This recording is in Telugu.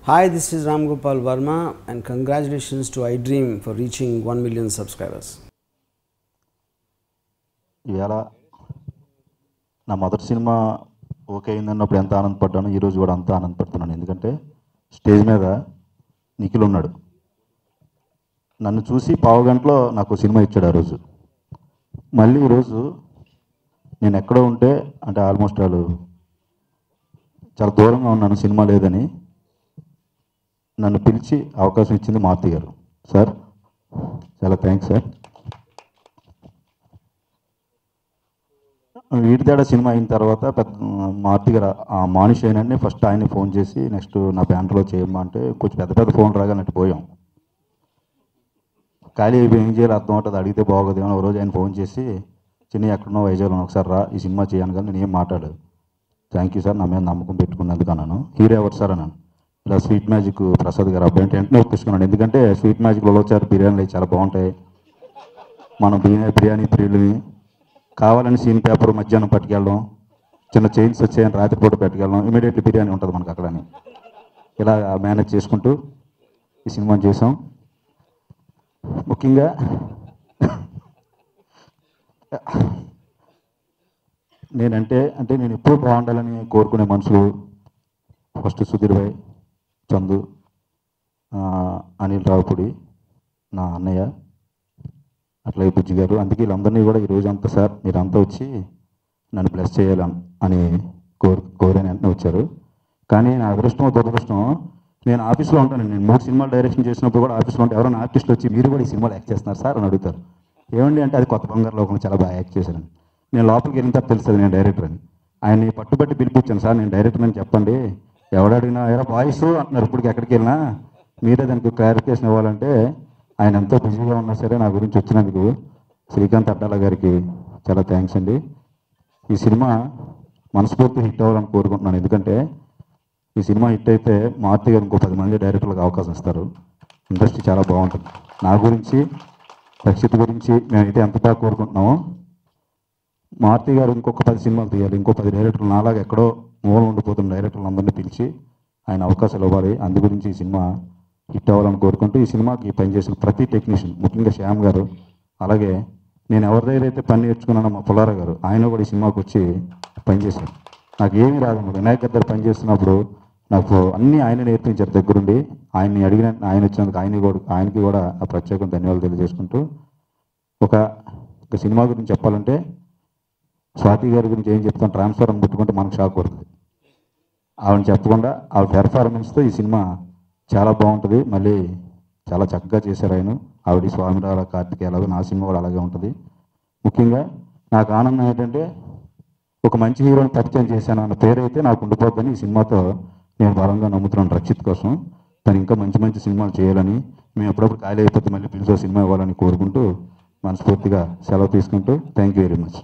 Hi, this is Ram Gopal Verma and congratulations to iDream for reaching 1 million subscribers. ఇలా నా మొదటి సినిమా ఓకే అయిందన్నప్పుడు ఎంత ఆనందపడ్డానో ఈరోజు కూడా అంత ఆనందపడుతున్నాను. ఎందుకంటే స్టేజ్ మీద నిఖిల్ ఉన్నాడు. నన్ను చూసి పావుగంటలో నాకు సినిమా ఇచ్చాడు ఆ రోజు. మళ్ళీ ఈరోజు నేను ఎక్కడో ఉంటే అంటే ఆల్మోస్ట్ వాళ్ళు చాలా దూరంగా ఉన్నాను, సినిమా లేదని నన్ను పిలిచి అవకాశం ఇచ్చింది మారుతి గారు. సార్ చాలా థ్యాంక్స్ సార్. వీటిదాడ సినిమా అయిన తర్వాత మారుతి గారు ఆ మానుష్ అయినండి ఫస్ట్ ఆయన్ని ఫోన్ చేసి నెక్స్ట్ నా బ్యానర్లో చేయమ్మా అంటే కొంచెం పెద్ద పెద్ద ఫోన్ రాగా నట్టు పోయాం. ఖాళీ అయిపోయి ఏం చేయాలి అర్థం అవుతుంది, అడిగితే బాగోదు ఏమో. ఒక రోజు ఆయన ఫోన్ చేసి చిన్న ఎక్కడున్నో వైజాగ్లో ఒకసారి రా ఈ సినిమా చేయను కానీ నేను ఏం మాట్లాడదు. థ్యాంక్ యూ సార్, నా మీద నమ్మకం పెట్టుకున్నందుకు అన్నాను. హీరో ఎవరు సార్ అన్నాను. ఇలా స్వీట్ మ్యాజిక్ ప్రసాద్ గారు అబ్బాయి అంటే వెంటనే ఒప్పించుకున్నాను. ఎందుకంటే స్వీట్ మ్యాజిక్లో వచ్చారు బిర్యానీలు చాలా బాగుంటాయి. మనం బిర్యానీ ప్రియులని కావాలని సీన్ పేపర్ మధ్యాహ్నం పట్టుకెళ్ళడం, చిన్న చైన్స్ వచ్చాయని రాత్రిపూట పెట్టుకెళ్ళడం, ఇమీడియట్లీ బిర్యానీ ఉంటుంది మనకు అక్కడని. ఇలా మేనేజ్ చేసుకుంటూ ఈ సినిమాని చేసాం. ముఖ్యంగా నేను ఎప్పుడూ బాగుండాలని కోరుకునే మనుషులు ఫస్ట్ సుధీర్ భాయ్, చందు, అనిల్ రావుపూడి, నా అన్నయ్య, అట్లాగే బుజ్జి గారు. అందుకే వీళ్ళందరినీ కూడా ఈరోజు అంతా సార్ మీరంతా వచ్చి నన్ను బ్లెస్ చేయాలి అని కోరని వెంటనే వచ్చారు. కానీ నా అదృష్టం దురదృష్టం, నేను ఆఫీస్లో ఉంటాను. నేను 3 సినిమాలు డైరెక్షన్ చేసినప్పుడు కూడా ఆఫీస్లో ఉంటే ఎవరైనా ఆర్టిస్టులు వచ్చి మీరు కూడా ఈ సినిమాలో యాక్ట్ చేస్తున్నారు సార్ అని అడుగుతారు. ఏమండి అంటే అది కొత్త బంగారు లోకంలో చాలా బాగా యాక్ట్ చేశాను. నేను లోపలికి వెళ్ళిన తర్వాత తెలుస్తుంది నేను డైరెక్టర్ అని. ఆయన్ని పట్టుబట్టి పిలిపించాను, సార్ నేను డైరెక్టర్ అని చెప్పండి. ఎవడడిగినా ఎవరో వాయిస్ అంటున్నారు. ఇప్పటికి ఎక్కడికి వెళ్ళినా మీరే దానికి క్లారిఫికేషన్ ఇవ్వాలంటే ఆయన ఎంతో బిజీగా ఉన్నా సరే నా గురించి వచ్చినందుకు శ్రీకాంత్ అడ్డాల గారికి చాలా థ్యాంక్స్ అండి. ఈ సినిమా మనస్ఫూర్తి హిట్ అవ్వాలని కోరుకుంటున్నాను. ఎందుకంటే ఈ సినిమా హిట్ అయితే మారుతి గారు ఇంకో 10 మంది డైరెక్టర్లకు అవకాశం ఇస్తారు. ఇండస్ట్రీ చాలా బాగుంటుంది. నా గురించి రక్షిత్ గురించి మేమైతే ఎంత బాగా కోరుకుంటున్నామో మారుతి గారు ఇంకొక 10 సినిమాలు తీయాలి. ఇంకో 10 డైరెక్టర్లు నాలాగా ఎక్కడో మూల ఉండిపోతున్న డైరెక్టర్లు అందరినీ పిలిచి ఆయన అవకాశాలు ఇవ్వాలి. అందు గురించి ఈ సినిమా హిట్ అవ్వాలని కోరుకుంటూ ఈ సినిమాకి పనిచేసిన ప్రతి టెక్నీషియన్, ముఖ్యంగా శ్యామ్ గారు, అలాగే నేను ఎవరి దగ్గర అయితే పని నేర్చుకున్నానో మా పుల్లారా గారు, ఆయన కూడా ఈ సినిమాకి వచ్చి పనిచేశారు. నాకు ఏమీ రాదు. వినాయక్ దగ్గర పనిచేస్తున్నప్పుడు నాకు అన్నీ ఆయన నేర్పించారు దగ్గరుండి. ఆయన్ని అడిగిన ఆయన వచ్చినందుకు ఆయనకి కూడా ఆ ప్రత్యేక ధన్యవాదాలు తెలియజేసుకుంటూ ఒక సినిమా గురించి చెప్పాలంటే స్వాతి గారి గురించి ఏం చెప్తాను, ట్రాన్స్ఫర్ అని ముట్టుకుంటే మనకు షాక్ పడుతుంది. ఆవిడని చెప్పకుండా ఆవిడ పెర్ఫార్మెన్స్తో ఈ సినిమా చాలా బాగుంటుంది. మళ్ళీ చాలా చక్కగా చేశారు ఆయన. ఆవిడ స్వామిరాల కార్తికేయ అలాగే నా సినిమా కూడా అలాగే ఉంటుంది. ముఖ్యంగా నాకు ఆనందం ఏంటంటే ఒక మంచి హీరోని పరిచయం చేశాను అన్న పేరైతే నాకు ఉండిపోద్దని ఈ సినిమాతో నేను బలంగా నమ్ముతున్నాను. రక్షిత్ కోసం తను ఇంకా మంచి మంచి సినిమాలు చేయాలని, మేము ఎప్పుడప్పుడు ఖాళీ అయిపోతే మళ్ళీ పిలిచో సినిమా ఇవ్వాలని కోరుకుంటూ మనస్ఫూర్తిగా సెలవు తీసుకుంటూ థ్యాంక్ యూ వెరీ మచ్.